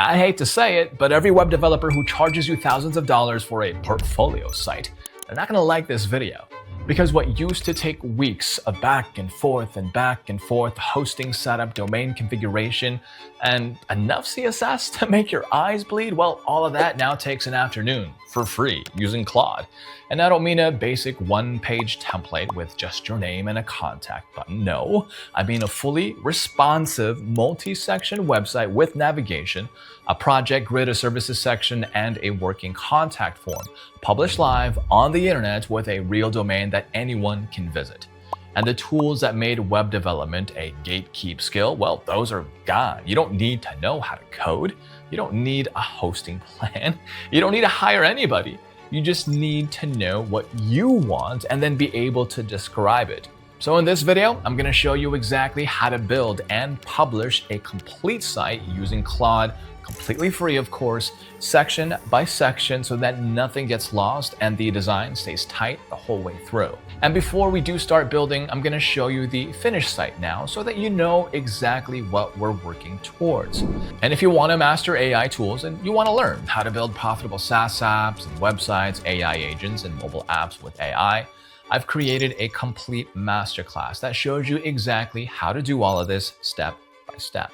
I hate to say it, but every web developer who charges you thousands of dollars for a portfolio site, they're not gonna like this video. Because what used to take weeks of back and forth hosting setup, domain configuration, and enough CSS to make your eyes bleed, well, all of that now takes an afternoon for free using Claude. And I don't mean a basic one-page template with just your name and a contact button. No, I mean a fully responsive multi-section website with navigation, a project grid, a services section, and a working contact form, published live on the internet with a real domain that anyone can visit. And the tools that made web development a gatekeep skill, well, those are gone. You don't need to know how to code. You don't need a hosting plan. You don't need to hire anybody. You just need to know what you want and then be able to describe it. So in this video, I'm going to show you exactly how to build and publish a complete site using Claude, completely free, of course, section by section so that nothing gets lost and the design stays tight the whole way through. And before we do start building, I'm going to show you the finished site now so that you know exactly what we're working towards. And if you want to master AI tools and you want to learn how to build profitable SaaS apps and websites, AI agents, and mobile apps with AI, I've created a complete masterclass that shows you exactly how to do all of this step by step.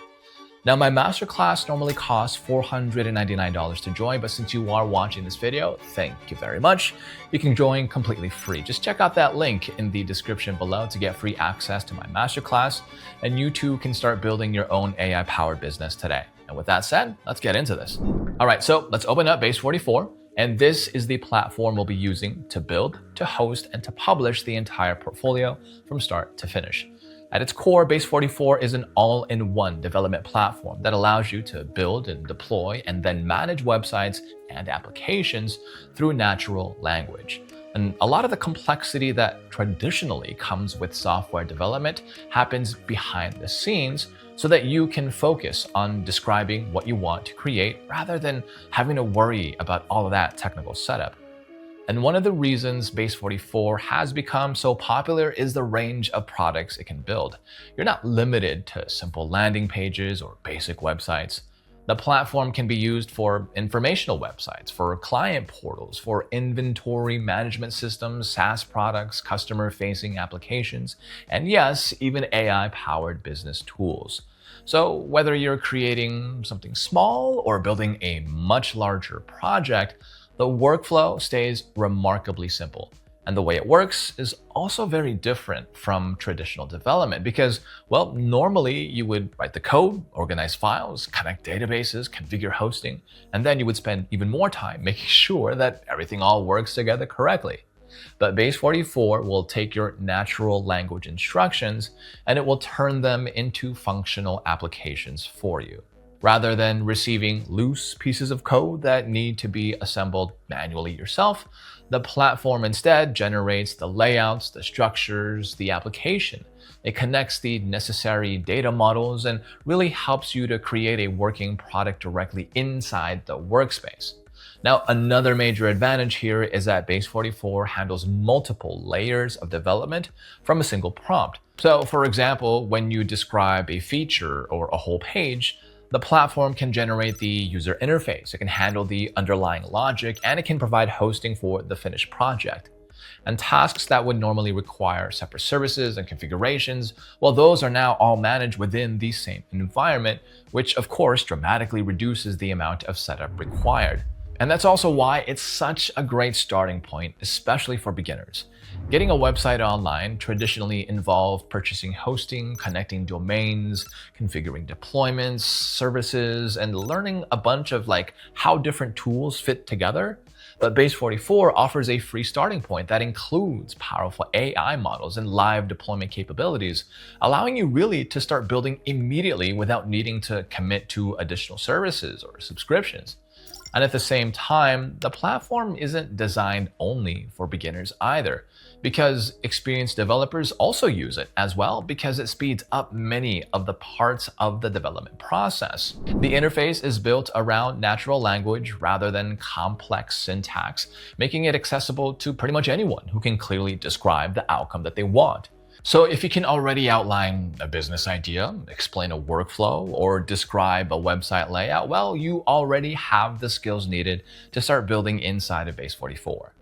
Now, my masterclass normally costs $499 to join, but since you are watching this video, thank you very much. You can join completely free. Just check out that link in the description below to get free access to my masterclass, and you too can start building your own AI-powered business today. And with that said, let's get into this. All right, so let's open up Base 44, and this is the platform we'll be using to build, to host, and to publish the entire portfolio from start to finish. At its core, Base 44 is an all-in-one development platform that allows you to build and deploy and then manage websites and applications through natural language. And a lot of the complexity that traditionally comes with software development happens behind the scenes so that you can focus on describing what you want to create rather than having to worry about all of that technical setup. And one of the reasons Base 44 has become so popular is the range of products it can build. You're not limited to simple landing pages or basic websites. The platform can be used for informational websites, for client portals, for inventory management systems, SaaS products, customer-facing applications, and yes, even AI-powered business tools. So whether you're creating something small or building a much larger project, the workflow stays remarkably simple. And the way it works is also very different from traditional development because, well, normally you would write the code, organize files, connect databases, configure hosting, and then you would spend even more time making sure that everything all works together correctly. But Base 44 will take your natural language instructions and it will turn them into functional applications for you. Rather than receiving loose pieces of code that need to be assembled manually yourself, the platform instead generates the layouts, the structures, the application. It connects the necessary data models and really helps you to create a working product directly inside the workspace. Now, another major advantage here is that Base 44 handles multiple layers of development from a single prompt. So, for example, when you describe a feature or a whole page, the platform can generate the user interface, it can handle the underlying logic, and it can provide hosting for the finished project. And tasks that would normally require separate services and configurations, well, those are now all managed within the same environment, which of course dramatically reduces the amount of setup required. And that's also why it's such a great starting point, especially for beginners. Getting a website online traditionally involved purchasing hosting, connecting domains, configuring deployments, services, and learning a bunch of how different tools fit together. But Base 44 offers a free starting point that includes powerful AI models and live deployment capabilities, allowing you really to start building immediately without needing to commit to additional services or subscriptions. And at the same time, the platform isn't designed only for beginners either, because experienced developers also use it as well because it speeds up many of the parts of the development process. The interface is built around natural language rather than complex syntax, making it accessible to pretty much anyone who can clearly describe the outcome that they want. So if you can already outline a business idea, explain a workflow, or describe a website layout, well, you already have the skills needed to start building inside of Base 44.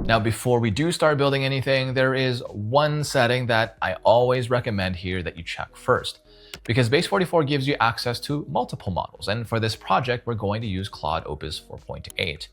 Now, before we do start building anything, there is one setting that I always recommend here that you check first, because Base 44 gives you access to multiple models. And for this project, we're going to use Claude Opus 4.8.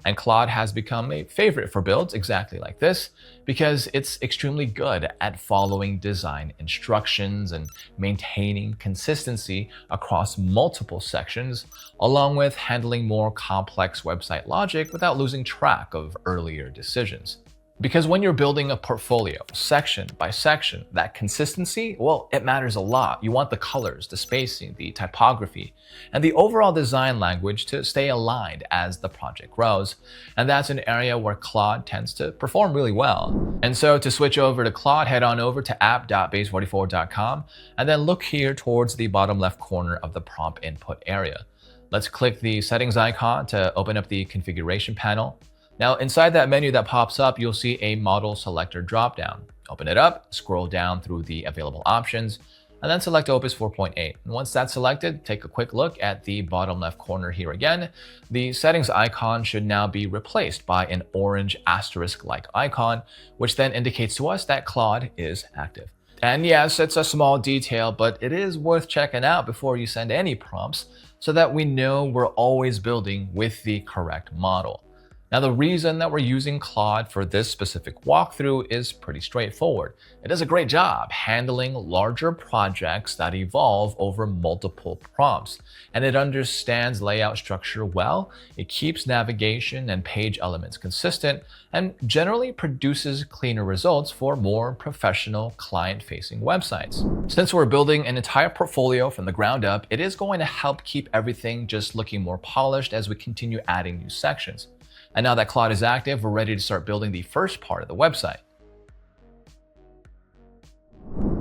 And Claude has become a favorite for builds exactly like this because it's extremely good at following design instructions and maintaining consistency across multiple sections, along with handling more complex website logic without losing track of earlier decisions. Because when you're building a portfolio, section by section, that consistency, well, it matters a lot. You want the colors, the spacing, the typography, and the overall design language to stay aligned as the project grows. And that's an area where Claude tends to perform really well. And so to switch over to Claude, head on over to app.base44.com and then look here towards the bottom left corner of the prompt input area. Let's click the settings icon to open up the configuration panel. Now, inside that menu that pops up, you'll see a model selector dropdown. Open it up, scroll down through the available options, and then select Opus 4.8. And once that's selected, take a quick look at the bottom left corner here again. The settings icon should now be replaced by an orange asterisk-like icon, which then indicates to us that Claude is active. And yes, it's a small detail, but it is worth checking out before you send any prompts so that we know we're always building with the correct model. Now, the reason that we're using Claude for this specific walkthrough is pretty straightforward. It does a great job handling larger projects that evolve over multiple prompts, and it understands layout structure well. It keeps navigation and page elements consistent, and generally produces cleaner results for more professional client-facing websites. Since we're building an entire portfolio from the ground up, it is going to help keep everything just looking more polished as we continue adding new sections. And now that Claude is active, we're ready to start building the first part of the website.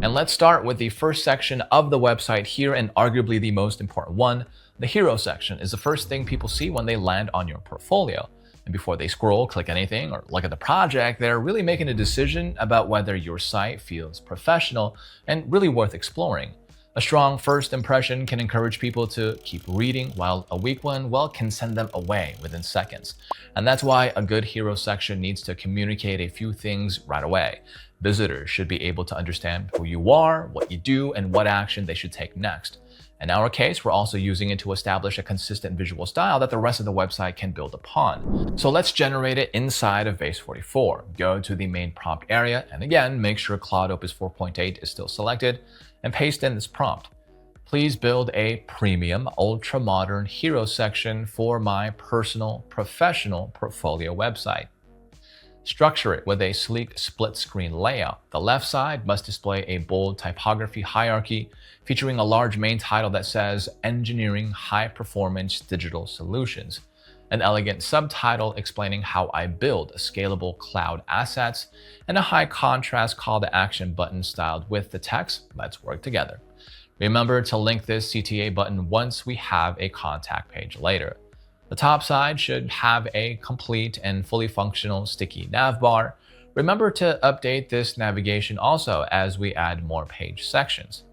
And let's start with the first section of the website here, and arguably the most important one. The hero section is the first thing people see when they land on your portfolio. And before they scroll, click anything, or look at the project, they're really making a decision about whether your site feels professional and really worth exploring. A strong first impression can encourage people to keep reading, while a weak one, well, can send them away within seconds. And that's why a good hero section needs to communicate a few things right away. Visitors should be able to understand who you are, what you do, and what action they should take next. In our case, we're also using it to establish a consistent visual style that the rest of the website can build upon. So let's generate it inside of Base 44. Go to the main prompt area, and again, make sure Claude Opus 4.8 is still selected, and paste in this prompt. Please build a premium, ultra-modern hero section for my personal, professional portfolio website. Structure it with a sleek split-screen layout. The left side must display a bold typography hierarchy featuring a large main title that says Engineering High-Performance Digital Solutions, an elegant subtitle explaining how I build scalable cloud assets, and a high-contrast call-to-action button styled with the text, "Let's work together." Remember to link this CTA button once we have a contact page later. The top side should have a complete and fully functional sticky navbar. Remember to update this navigation also as we add more page sections.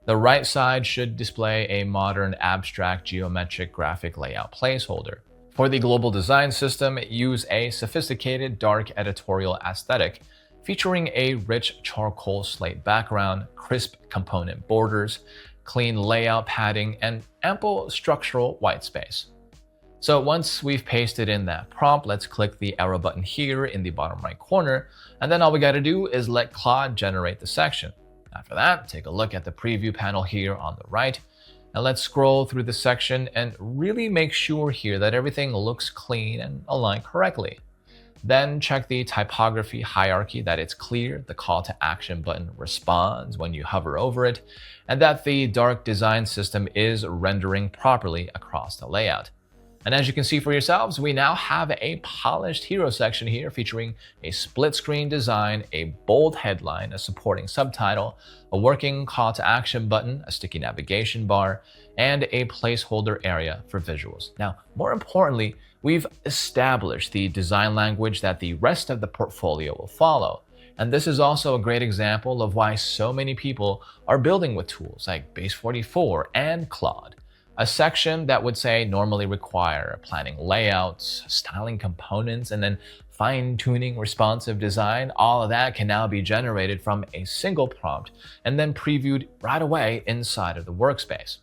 The right side should display a modern abstract geometric graphic layout placeholder. For the global design system, use a sophisticated dark editorial aesthetic featuring a rich charcoal slate background, crisp component borders, clean layout padding, and ample structural white space. So once we've pasted in that prompt, let's click the arrow button here in the bottom right corner, and then all we gotta do is let Claude generate the section. After that, take a look at the preview panel here on the right, and let's scroll through the section and really make sure here that everything looks clean and aligned correctly. Then check the typography hierarchy, that it's clear, the call to action button responds when you hover over it, and that the dark design system is rendering properly across the layout. And as you can see for yourselves, we now have a polished hero section here featuring a split screen design, a bold headline, a supporting subtitle, a working call to action button, a sticky navigation bar, and a placeholder area for visuals. Now, more importantly, we've established the design language that the rest of the portfolio will follow. And this is also a great example of why so many people are building with tools like Base 44 and Claude. A section that would say normally require planning layouts, styling components, and then fine-tuning responsive design, all of that can now be generated from a single prompt and then previewed right away inside of the workspace.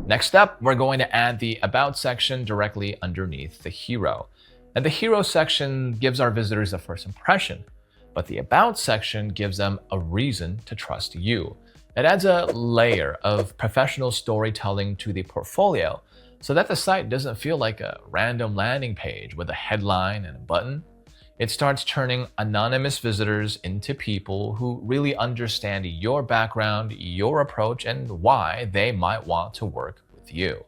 Next up, we're going to add the About section directly underneath the hero. And the hero section gives our visitors a first impression, but the About section gives them a reason to trust you. It adds a layer of professional storytelling to the portfolio so that the site doesn't feel like a random landing page with a headline and a button. It starts turning anonymous visitors into people who really understand your background, your approach, and why they might want to work with you.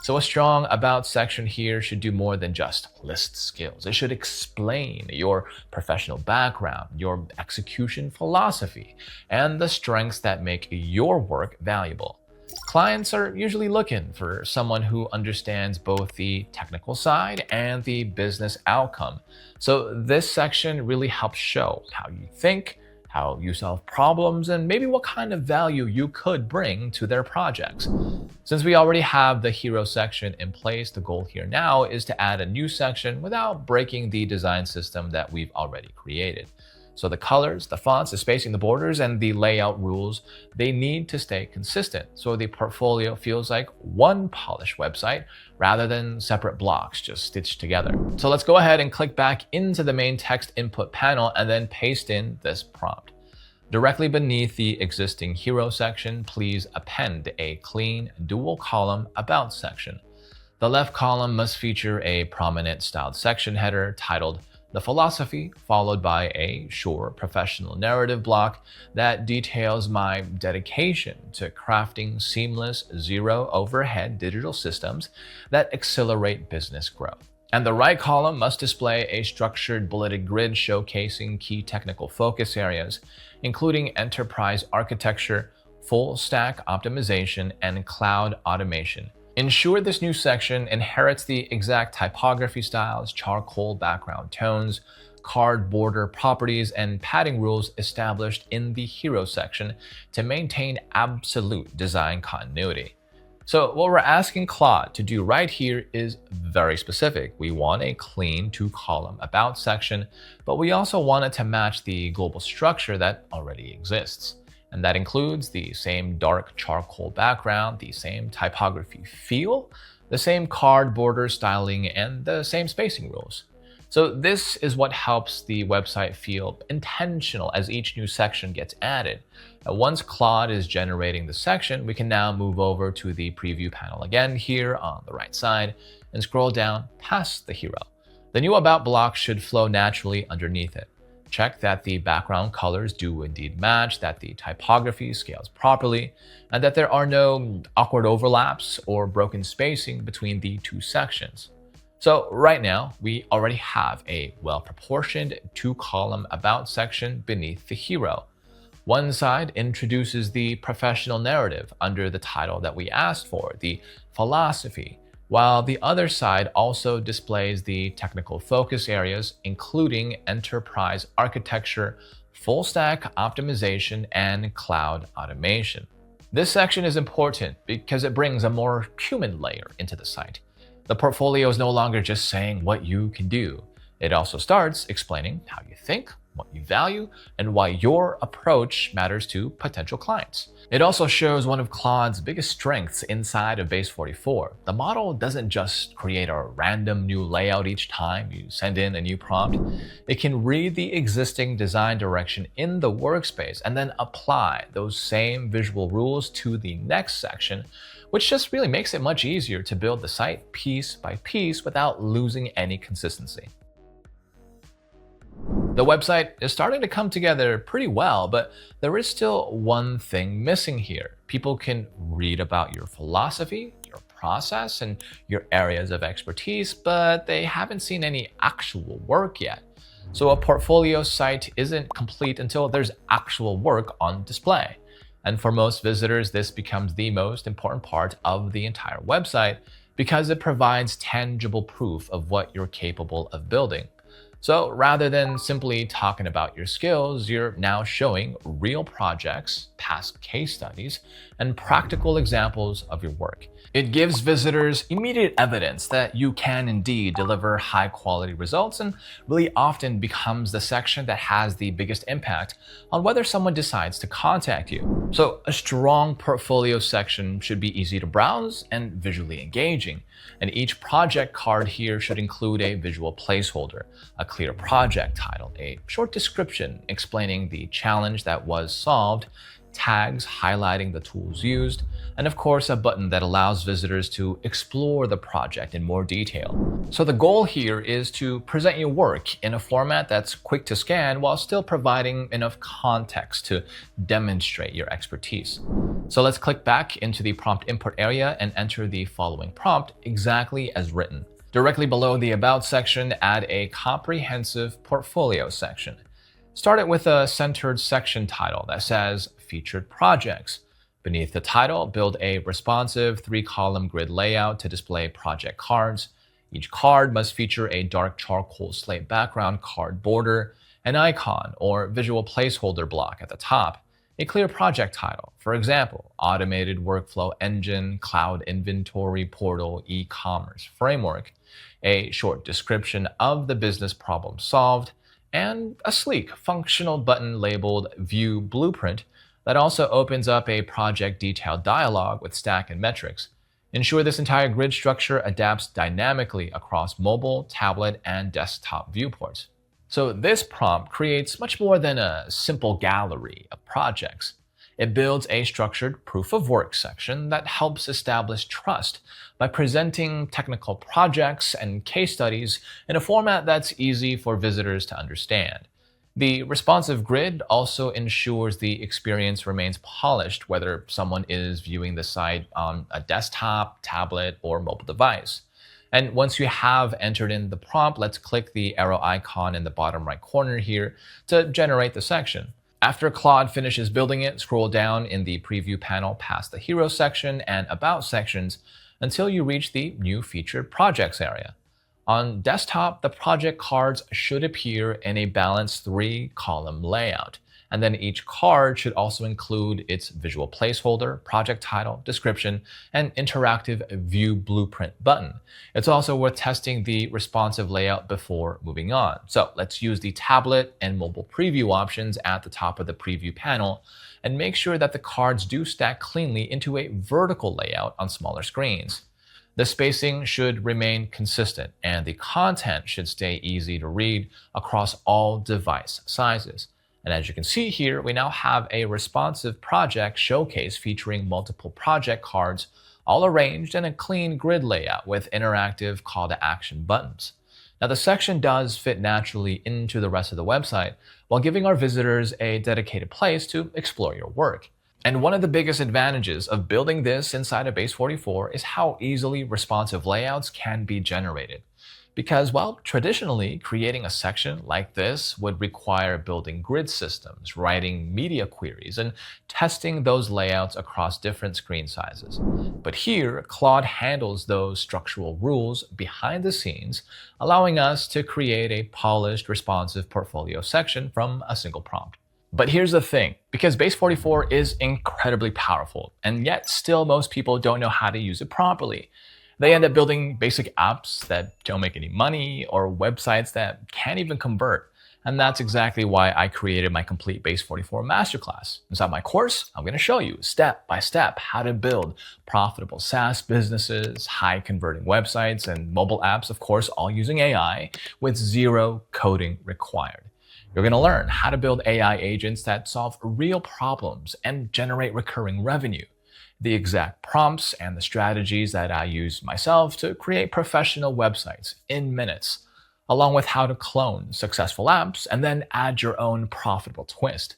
So a strong About section here should do more than just list skills. It should explain your professional background, your execution philosophy, and the strengths that make your work valuable. Clients are usually looking for someone who understands both the technical side and the business outcome. So this section really helps show how you think, how you solve problems, and maybe what kind of value you could bring to their projects. Since we already have the hero section in place, the goal here now is to add a new section without breaking the design system that we've already created. So the colors, the fonts, the spacing, the borders, and the layout rules, they need to stay consistent so the portfolio feels like one polished website rather than separate blocks just stitched together. So let's go ahead and click back into the main text input panel and then paste in this prompt. Directly beneath the existing hero section, please append a clean dual column About section. The left column must feature a prominent styled section header titled The Philosophy, followed by a short professional narrative block that details my dedication to crafting seamless, zero overhead digital systems that accelerate business growth. And the right column must display a structured bulleted grid showcasing key technical focus areas, including enterprise architecture, full stack optimization, and cloud automation. Ensure this new section inherits the exact typography styles, charcoal background tones, card border properties, and padding rules established in the hero section to maintain absolute design continuity. So what we're asking Claude to do right here is very specific. We want a clean two-column About section, but we also want it to match the global structure that already exists. And that includes the same dark charcoal background, the same typography feel, the same card border styling, and the same spacing rules. So this is what helps the website feel intentional as each new section gets added. Once Claude is generating the section, we can now move over to the preview panel again here on the right side and scroll down past the hero. The new About block should flow naturally underneath it. Check that the background colors do indeed match, that the typography scales properly, and that there are no awkward overlaps or broken spacing between the two sections. So right now, we already have a well-proportioned two-column About section beneath the hero. One side introduces the professional narrative under the title that we asked for, the philosophy, while the other side also displays the technical focus areas, including enterprise architecture, full stack optimization, and cloud automation. This section is important because it brings a more human layer into the site. The portfolio is no longer just saying what you can do. It also starts explaining how you think, what you value, and why your approach matters to potential clients. It also shows one of Claude's biggest strengths inside of Base 44. The model doesn't just create a random new layout each time you send in a new prompt. It can read the existing design direction in the workspace and then apply those same visual rules to the next section, which just really makes it much easier to build the site piece by piece without losing any consistency. The website is starting to come together pretty well, but there is still one thing missing here. People can read about your philosophy, your process, and your areas of expertise, but they haven't seen any actual work yet. So a portfolio site isn't complete until there's actual work on display. And for most visitors, this becomes the most important part of the entire website because it provides tangible proof of what you're capable of building. So rather than simply talking about your skills, you're now showing real projects, past case studies, and practical examples of your work. It gives visitors immediate evidence that you can indeed deliver high quality results, and really often becomes the section that has the biggest impact on whether someone decides to contact you. So a strong portfolio section should be easy to browse and visually engaging. And each project card here should include a visual placeholder, a clear project title, a short description explaining the challenge that was solved, tags highlighting the tools used, and of course a button that allows visitors to explore the project in more detail. So the goal here is to present your work in a format that's quick to scan while still providing enough context to demonstrate your expertise. So let's click back into the prompt input area and enter the following prompt exactly as written. Directly below the About section, add a comprehensive portfolio section. Start it with a centered section title that says Featured Projects. Beneath the title, build a responsive 3-column grid layout to display project cards. Each card must feature a dark charcoal slate background card border, an icon or visual placeholder block at the top, a clear project title, for example, Automated Workflow Engine, Cloud Inventory Portal, E-commerce Framework, a short description of the business problem solved, and a sleek, functional button labeled View Blueprint that also opens up a project detail dialog with stack and metrics. Ensure this entire grid structure adapts dynamically across mobile, tablet, and desktop viewports. So this prompt creates much more than a simple gallery of projects. It builds a structured proof of work section that helps establish trust by presenting technical projects and case studies in a format that's easy for visitors to understand. The responsive grid also ensures the experience remains polished whether someone is viewing the site on a desktop, tablet, or mobile device. And once you have entered in the prompt, let's click the arrow icon in the bottom right corner here to generate the section. After Claude finishes building it, scroll down in the preview panel past the Hero section and About sections until you reach the New Featured Projects area. On desktop, the project cards should appear in a balanced 3-column layout, and then each card should also include its visual placeholder, project title, description, and interactive View Blueprint button. It's also worth testing the responsive layout before moving on. So let's use the tablet and mobile preview options at the top of the preview panel and make sure that the cards do stack cleanly into a vertical layout on smaller screens. The spacing should remain consistent and the content should stay easy to read across all device sizes. And as you can see here, we now have a responsive project showcase featuring multiple project cards all arranged in a clean grid layout with interactive call to action buttons. Now the section does fit naturally into the rest of the website while giving our visitors a dedicated place to explore your work. And one of the biggest advantages of building this inside of Base 44 is how easily responsive layouts can be generated. Because, well, traditionally, creating a section like this would require building grid systems, writing media queries, and testing those layouts across different screen sizes. But here, Claude handles those structural rules behind the scenes, allowing us to create a polished, responsive portfolio section from a single prompt. But here's the thing, because Base 44 is incredibly powerful, and yet still most people don't know how to use it properly. They end up building basic apps that don't make any money or websites that can't even convert. And that's exactly why I created my complete Base 44 Masterclass. Inside my course, I'm going to show you step by step how to build profitable SaaS businesses, high converting websites, and mobile apps, of course, all using AI with zero coding required. You're going to learn how to build AI agents that solve real problems and generate recurring revenue, the exact prompts and the strategies that I use myself to create professional websites in minutes, along with how to clone successful apps and then add your own profitable twist,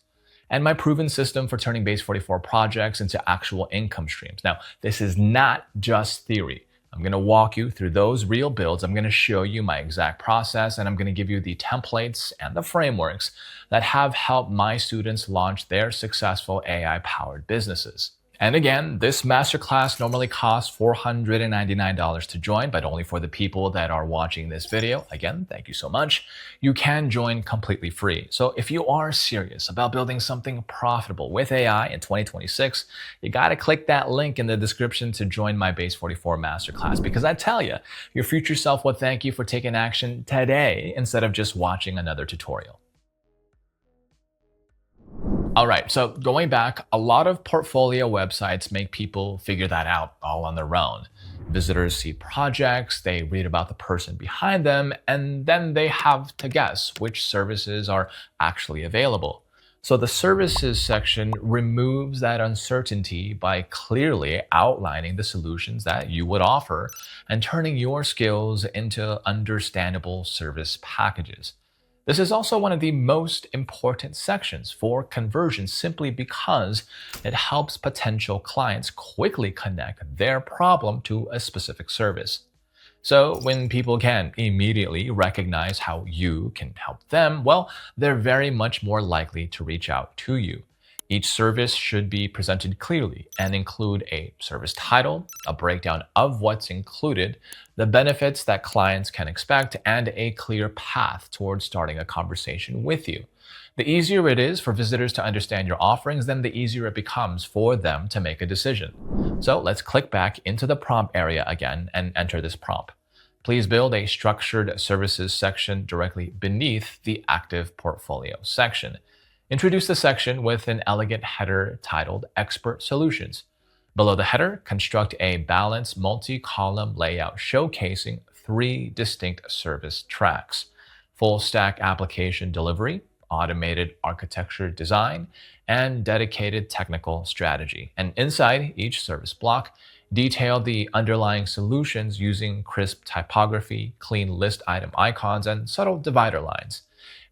and my proven system for turning Base 44 projects into actual income streams. Now, this is not just theory. I'm going to walk you through those real builds. I'm going to show you my exact process, and I'm going to give you the templates and the frameworks that have helped my students launch their successful AI-powered businesses. And again, this masterclass normally costs $499 to join, but only for the people that are watching this video. Again, thank you so much. You can join completely free. So if you are serious about building something profitable with AI in 2026, you got to click that link in the description to join my Base 44 masterclass, because I tell you, your future self will thank you for taking action today instead of just watching another tutorial. All right, so going back, a lot of portfolio websites make people figure that out all on their own. Visitors see projects, they read about the person behind them, and then they have to guess which services are actually available. So the services section removes that uncertainty by clearly outlining the solutions that you would offer and turning your skills into understandable service packages. This is also one of the most important sections for conversion simply because it helps potential clients quickly connect their problem to a specific service. So when people can immediately recognize how you can help them, well, they're very much more likely to reach out to you. Each service should be presented clearly and include a service title, a breakdown of what's included, the benefits that clients can expect, and a clear path towards starting a conversation with you. The easier it is for visitors to understand your offerings, then the easier it becomes for them to make a decision. So let's click back into the prompt area again and enter this prompt. Please build a structured services section directly beneath the active portfolio section. Introduce the section with an elegant header titled Expert Solutions. Below the header, construct a balanced multi-column layout showcasing 3 distinct service tracks: full stack application delivery, automated architecture design, and dedicated technical strategy. And inside each service block, detail the underlying solutions using crisp typography, clean list item icons, and subtle divider lines.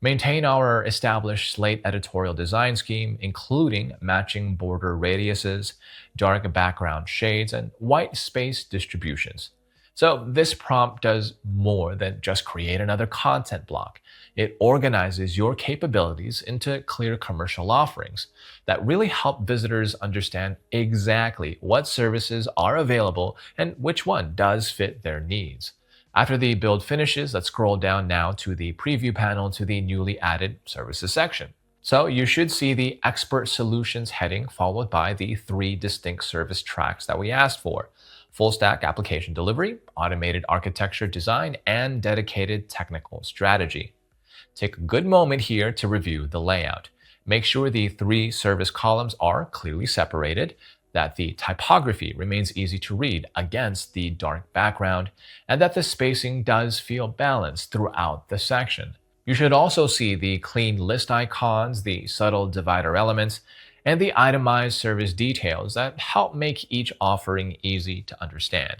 Maintain our established slate editorial design scheme, including matching border radiuses, dark background shades, and white space distributions. So this prompt does more than just create another content block. It organizes your capabilities into clear commercial offerings that really help visitors understand exactly what services are available and which one does fit their needs. After the build finishes, let's scroll down now to the preview panel to the newly added services section. So you should see the Expert Solutions heading followed by the 3 distinct service tracks that we asked for: full stack application delivery, automated architecture design, and dedicated technical strategy. Take a good moment here to review the layout. Make sure the 3 service columns are clearly separated, that the typography remains easy to read against the dark background, and that the spacing does feel balanced throughout the section. You should also see the clean list icons, the subtle divider elements, and the itemized service details that help make each offering easy to understand.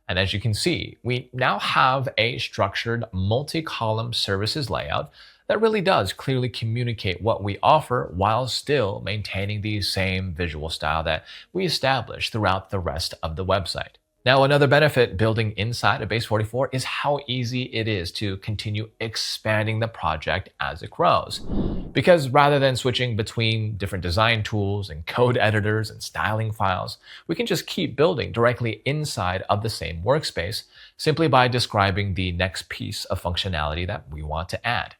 And as you can see, we now have a structured multi-column services layout that really does clearly communicate what we offer while still maintaining the same visual style that we established throughout the rest of the website. Now, another benefit building inside of Base 44 is how easy it is to continue expanding the project as it grows. Because rather than switching between different design tools and code editors and styling files, we can just keep building directly inside of the same workspace simply by describing the next piece of functionality that we want to add.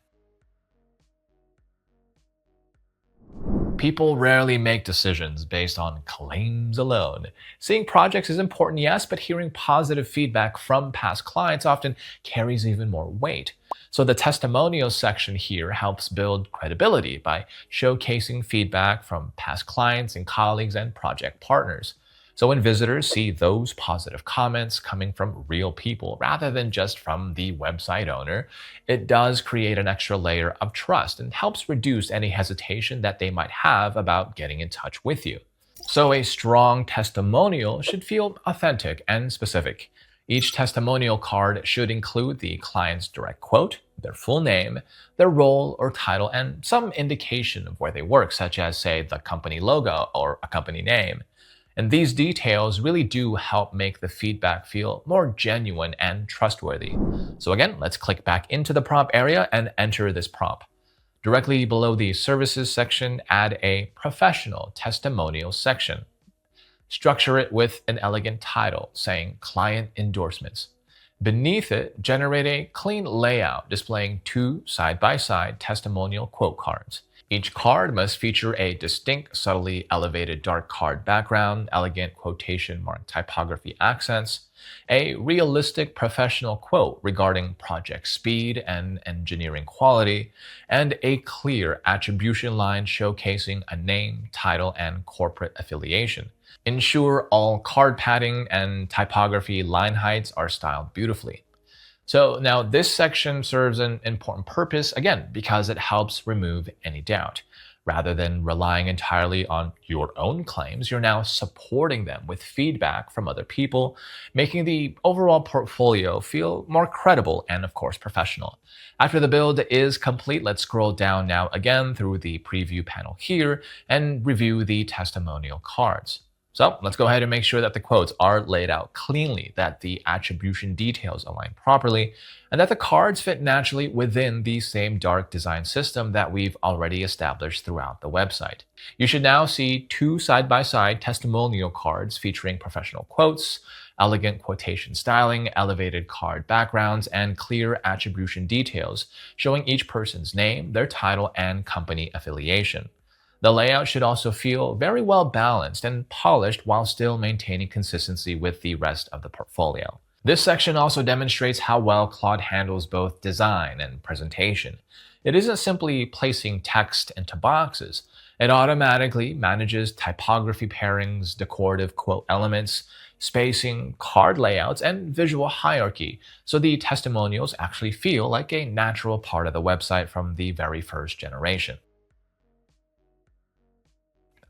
People rarely make decisions based on claims alone. Seeing projects is important, yes, but hearing positive feedback from past clients often carries even more weight. So the testimonials section here helps build credibility by showcasing feedback from past clients and colleagues and project partners. So when visitors see those positive comments coming from real people rather than just from the website owner, it does create an extra layer of trust and helps reduce any hesitation that they might have about getting in touch with you. So a strong testimonial should feel authentic and specific. Each testimonial card should include the client's direct quote, their full name, their role or title, and some indication of where they work, such as, say, the company logo or a company name. And these details really do help make the feedback feel more genuine and trustworthy. So again, let's click back into the prompt area and enter this prompt. Directly below the services section, add a professional testimonial section. Structure it with an elegant title, saying Client Endorsements. Beneath it, generate a clean layout displaying two side-by-side testimonial quote cards. Each card must feature a distinct, subtly elevated dark card background, elegant quotation mark typography accents, a realistic professional quote regarding project speed and engineering quality, and a clear attribution line showcasing a name, title, and corporate affiliation. Ensure all card padding and typography line heights are styled beautifully. So now this section serves an important purpose, again, because it helps remove any doubt. Rather than relying entirely on your own claims, you're now supporting them with feedback from other people, making the overall portfolio feel more credible and, of course, professional. After the build is complete, let's scroll down now again through the preview panel here and review the testimonial cards. So let's go ahead and make sure that the quotes are laid out cleanly, that the attribution details align properly, and that the cards fit naturally within the same dark design system that we've already established throughout the website. You should now see two side-by-side testimonial cards featuring professional quotes, elegant quotation styling, elevated card backgrounds, and clear attribution details showing each person's name, their title, and company affiliation. The layout should also feel very well balanced and polished while still maintaining consistency with the rest of the portfolio. This section also demonstrates how well Claude handles both design and presentation. It isn't simply placing text into boxes. It automatically manages typography pairings, decorative quote elements, spacing, card layouts, and visual hierarchy, so the testimonials actually feel like a natural part of the website from the very first generation.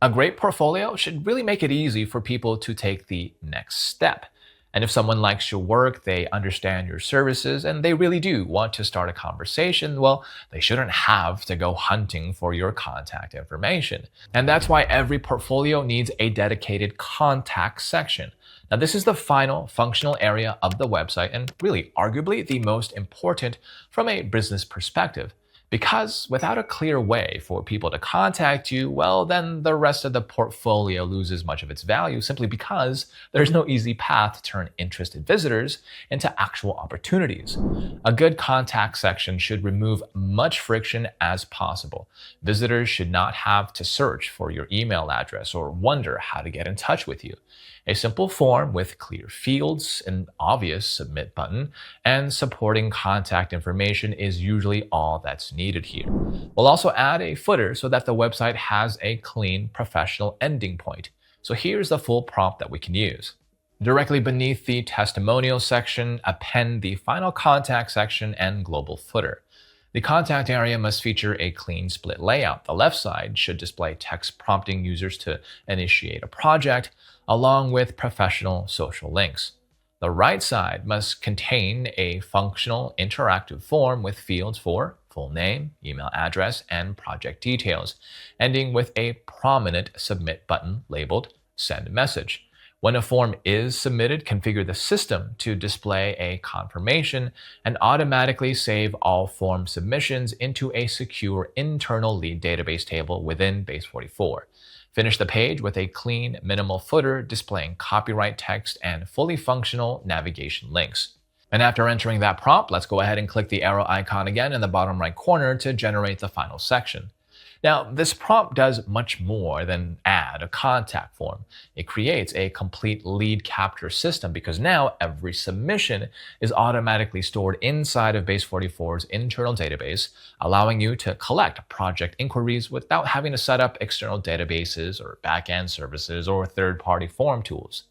A great portfolio should really make it easy for people to take the next step. And if someone likes your work, they understand your services, and they really do want to start a conversation, well, they shouldn't have to go hunting for your contact information. And that's why every portfolio needs a dedicated contact section. Now, this is the final functional area of the website and really arguably the most important from a business perspective. Because without a clear way for people to contact you, well, then the rest of the portfolio loses much of its value simply because there's no easy path to turn interested visitors into actual opportunities. A good contact section should remove much friction as possible. Visitors should not have to search for your email address or wonder how to get in touch with you. A simple form with clear fields, an obvious submit button, and supporting contact information is usually all that's needed here. We'll also add a footer so that the website has a clean, professional ending point. So here's the full prompt that we can use. Directly beneath the testimonial section, append the final contact section and global footer. The contact area must feature a clean split layout. The left side should display text prompting users to initiate a project, along with professional social links. The right side must contain a functional interactive form with fields for full name, email address, and project details, ending with a prominent submit button labeled Send Message. When a form is submitted, configure the system to display a confirmation and automatically save all form submissions into a secure internal lead database table within Base44. Finish the page with a clean, minimal footer displaying copyright text and fully functional navigation links. And after entering that prompt, let's go ahead and click the arrow icon again in the bottom right corner to generate the final section. Now, this prompt does much more than add a contact form. It creates a complete lead capture system because now every submission is automatically stored inside of Base44's internal database, allowing you to collect project inquiries without having to set up external databases or backend services or third-party form tools.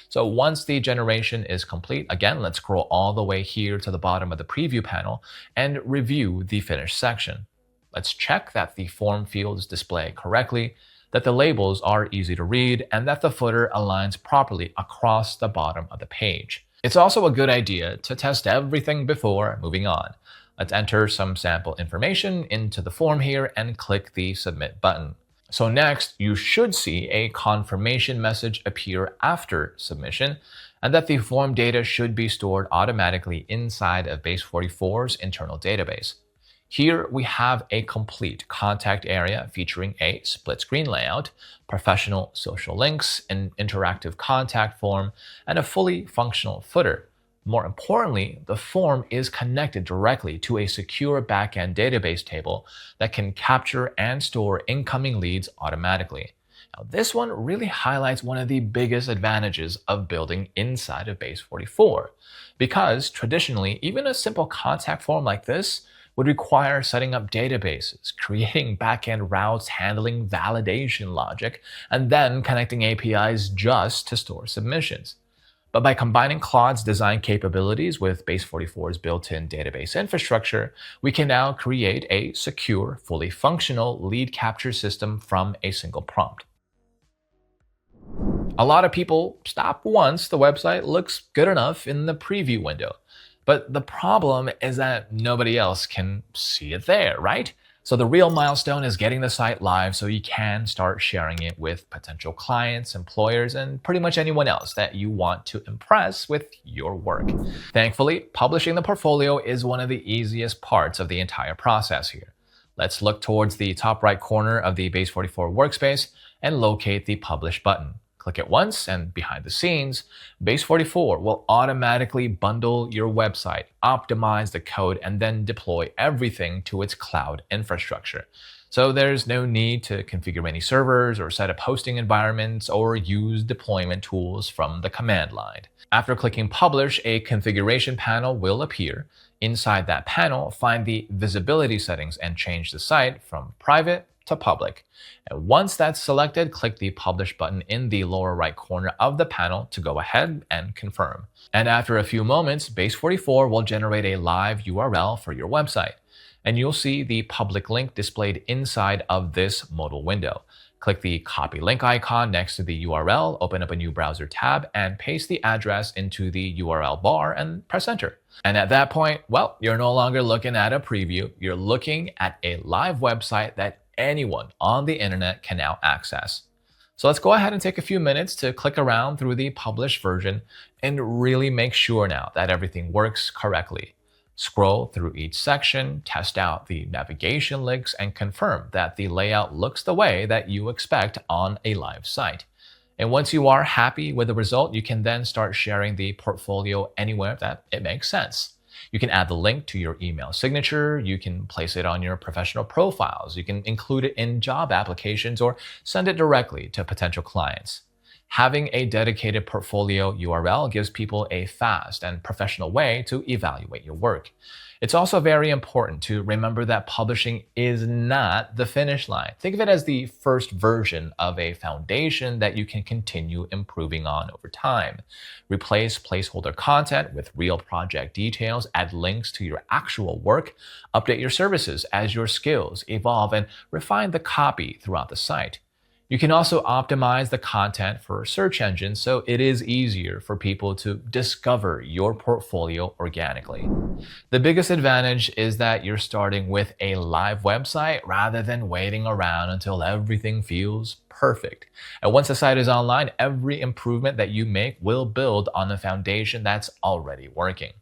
So once the generation is complete, again, let's scroll all the way here to the bottom of the preview panel and review the finished section. Let's check that the form fields display correctly, that the labels are easy to read, and that the footer aligns properly across the bottom of the page. It's also a good idea to test everything before moving on. Let's enter some sample information into the form here and click the Submit button. So next, you should see a confirmation message appear after submission, and that the form data should be stored automatically inside of Base44's internal database. Here we have a complete contact area featuring a split screen layout, professional social links, an interactive contact form, and a fully functional footer. More importantly, the form is connected directly to a secure backend database table that can capture and store incoming leads automatically. Now, this one really highlights one of the biggest advantages of building inside of Base 44, because traditionally, even a simple contact form like this would require setting up databases, creating backend routes, handling validation logic, and then connecting APIs just to store submissions. But by combining Claude's design capabilities with Base 44's built-in database infrastructure, we can now create a secure, fully functional lead capture system from a single prompt. A lot of people stop once the website looks good enough in the preview window. But the problem is that nobody else can see it there, right? So the real milestone is getting the site live so you can start sharing it with potential clients, employers, and pretty much anyone else that you want to impress with your work. Thankfully, publishing the portfolio is one of the easiest parts of the entire process here. Let's look towards the top right corner of the Base 44 workspace and locate the Publish button. Click it once, and behind the scenes, Base 44 will automatically bundle your website, optimize the code, and then deploy everything to its cloud infrastructure. So there's no need to configure any servers or set up hosting environments or use deployment tools from the command line. After clicking Publish, a configuration panel will appear. Inside that panel, find the visibility settings and change the site from private to public. And once that's selected, click the Publish button in the lower right corner of the panel to go ahead and confirm. And after a few moments, Base 44 will generate a live URL for your website. And you'll see the public link displayed inside of this modal window. Click the copy link icon next to the URL, open up a new browser tab, and paste the address into the URL bar and press enter. And at that point, well, you're no longer looking at a preview. You're looking at a live website that anyone on the internet can now access. So let's go ahead and take a few minutes to click around through the published version and really make sure now that everything works correctly. Scroll through each section, test out the navigation links, and confirm that the layout looks the way that you expect on a live site. And once you are happy with the result, you can then start sharing the portfolio anywhere that it makes sense. You can add the link to your email signature, you can place it on your professional profiles, you can include it in job applications, or send it directly to potential clients. Having a dedicated portfolio URL gives people a fast and professional way to evaluate your work. It's also very important to remember that publishing is not the finish line. Think of it as the first version of a foundation that you can continue improving on over time. Replace placeholder content with real project details, add links to your actual work, update your services as your skills evolve, and refine the copy throughout the site. You can also optimize the content for search engines so it is easier for people to discover your portfolio organically. The biggest advantage is that you're starting with a live website rather than waiting around until everything feels perfect. And once the site is online, every improvement that you make will build on the foundation that's already working.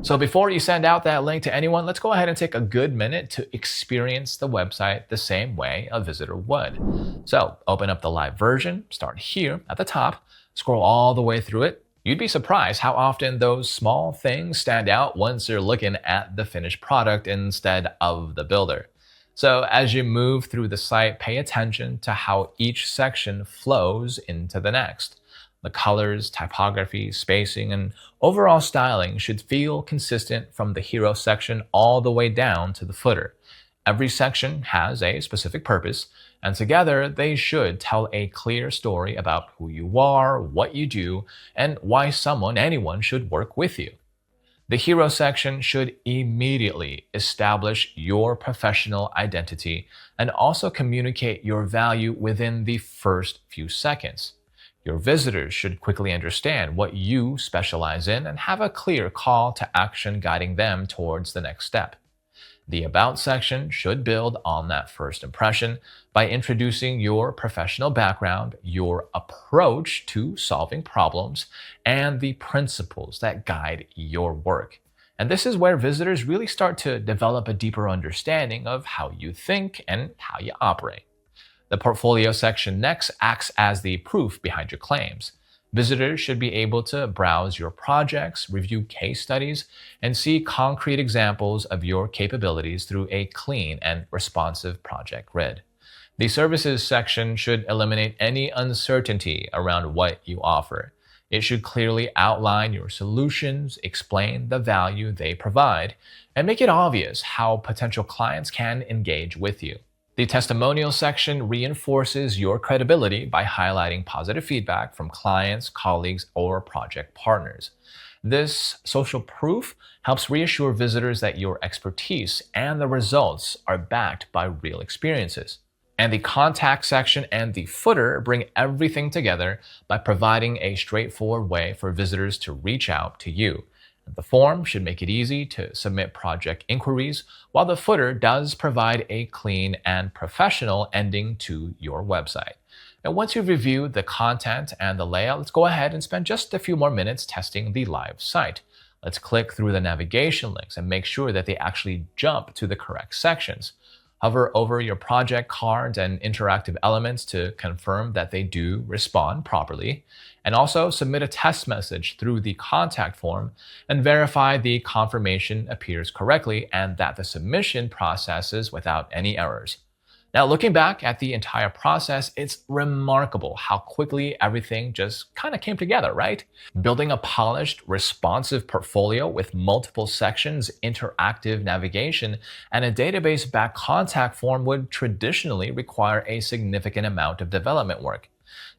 So before you send out that link to anyone, let's go ahead and take a good minute to experience the website the same way a visitor would. So open up the live version, start here at the top, scroll all the way through it. You'd be surprised how often those small things stand out once you're looking at the finished product instead of the builder. So as you move through the site, pay attention to how each section flows into the next. The colors, typography, spacing, and overall styling should feel consistent from the hero section all the way down to the footer. Every section has a specific purpose, and together they should tell a clear story about who you are, what you do, and why anyone should work with you. The hero section should immediately establish your professional identity and also communicate your value within the first few seconds. Your visitors should quickly understand what you specialize in and have a clear call to action guiding them towards the next step. The About section should build on that first impression by introducing your professional background, your approach to solving problems, and the principles that guide your work. And this is where visitors really start to develop a deeper understanding of how you think and how you operate. The portfolio section next acts as the proof behind your claims. Visitors should be able to browse your projects, review case studies, and see concrete examples of your capabilities through a clean and responsive project grid. The services section should eliminate any uncertainty around what you offer. It should clearly outline your solutions, explain the value they provide, and make it obvious how potential clients can engage with you. The testimonial section reinforces your credibility by highlighting positive feedback from clients, colleagues, or project partners. This social proof helps reassure visitors that your expertise and the results are backed by real experiences. And the contact section and the footer bring everything together by providing a straightforward way for visitors to reach out to you. The form should make it easy to submit project inquiries, while the footer does provide a clean and professional ending to your website. And once you've reviewed the content and the layout, let's go ahead and spend just a few more minutes testing the live site. Let's click through the navigation links and make sure that they actually jump to the correct sections. Hover over your project cards and interactive elements to confirm that they do respond properly, and also submit a test message through the contact form and verify the confirmation appears correctly and that the submission processes without any errors. Now, looking back at the entire process, it's remarkable how quickly everything just kind of came together, right? Building a polished, responsive portfolio with multiple sections, interactive navigation, and a database-backed contact form would traditionally require a significant amount of development work.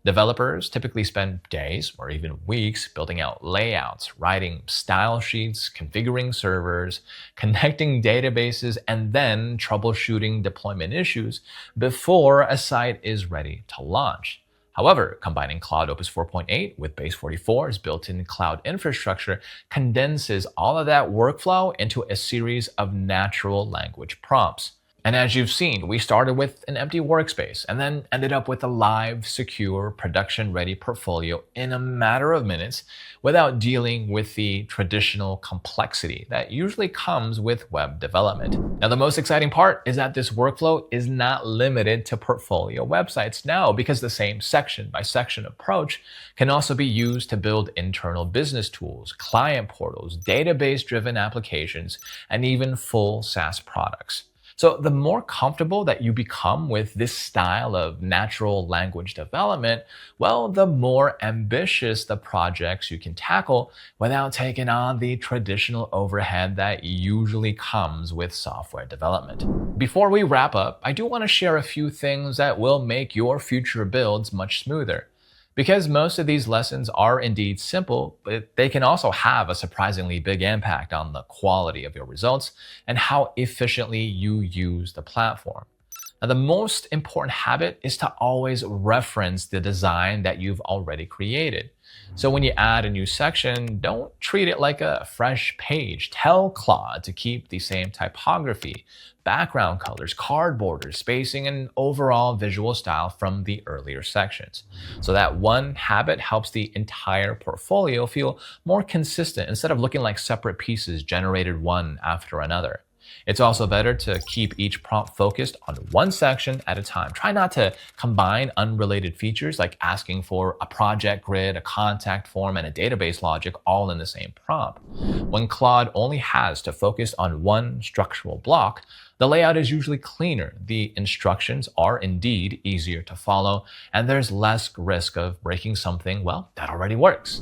Developers typically spend days or even weeks building out layouts, writing style sheets, configuring servers, connecting databases, and then troubleshooting deployment issues before a site is ready to launch. However, combining Claude Opus 4.8 with Base 44's built-in cloud infrastructure condenses all of that workflow into a series of natural language prompts. And as you've seen, we started with an empty workspace and then ended up with a live, secure, production-ready portfolio in a matter of minutes without dealing with the traditional complexity that usually comes with web development. Now, the most exciting part is that this workflow is not limited to portfolio websites now, because the same section-by-section approach can also be used to build internal business tools, client portals, database-driven applications, and even full SaaS products. So the more comfortable that you become with this style of natural language development, well, the more ambitious the projects you can tackle without taking on the traditional overhead that usually comes with software development. Before we wrap up, I do want to share a few things that will make your future builds much smoother. Because most of these lessons are indeed simple, but they can also have a surprisingly big impact on the quality of your results and how efficiently you use the platform. Now, the most important habit is to always reference the design that you've already created. So when you add a new section, don't treat it like a fresh page. Tell Claude to keep the same typography, background colors, card borders, spacing, and overall visual style from the earlier sections. So that one habit helps the entire portfolio feel more consistent instead of looking like separate pieces generated one after another. It's also better to keep each prompt focused on one section at a time. Try not to combine unrelated features like asking for a project grid, a contact form, and a database logic all in the same prompt. When Claude only has to focus on one structural block, the layout is usually cleaner, the instructions are indeed easier to follow, and there's less risk of breaking something, well, that already works.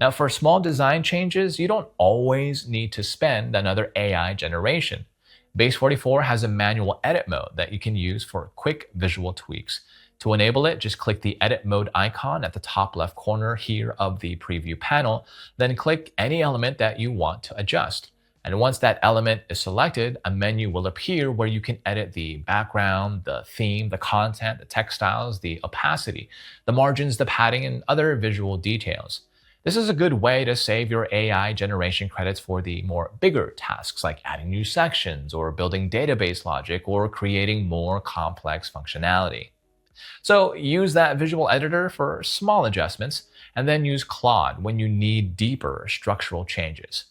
Now, for small design changes, you don't always need to spend another AI generation. Base 44 has a manual edit mode that you can use for quick visual tweaks. To enable it, just click the edit mode icon at the top left corner here of the preview panel, then click any element that you want to adjust. And once that element is selected, a menu will appear where you can edit the background, the theme, the content, the text styles, the opacity, the margins, the padding, and other visual details. This is a good way to save your AI generation credits for the more bigger tasks like adding new sections or building database logic or creating more complex functionality. So use that visual editor for small adjustments and then use Claude when you need deeper structural changes.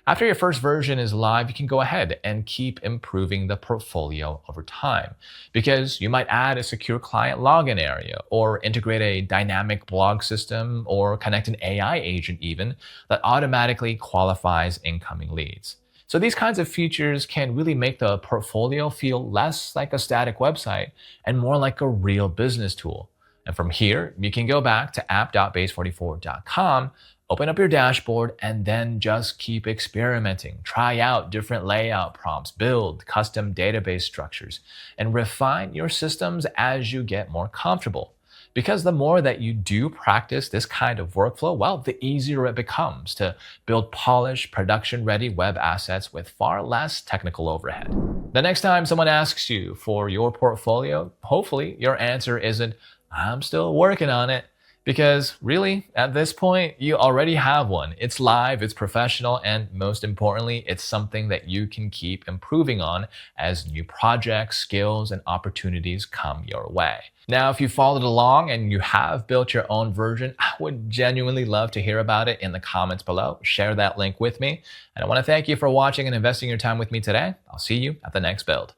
After your first version is live, you can go ahead and keep improving the portfolio over time, because you might add a secure client login area, or integrate a dynamic blog system, or connect an AI agent even that automatically qualifies incoming leads. So these kinds of features can really make the portfolio feel less like a static website and more like a real business tool. And from here, you can go back to app.base44.com, open up your dashboard, and then just keep experimenting. Try out different layout prompts, build custom database structures, and refine your systems as you get more comfortable. Because the more that you do practice this kind of workflow, well, the easier it becomes to build polished, production-ready web assets with far less technical overhead. The next time someone asks you for your portfolio, hopefully your answer isn't, "I'm still working on it." Because really, at this point, you already have one. It's live, it's professional, and most importantly, it's something that you can keep improving on as new projects, skills, and opportunities come your way. Now, if you followed along and you have built your own version, I would genuinely love to hear about it in the comments below. Share that link with me. And I want to thank you for watching and investing your time with me today. I'll see you at the next build.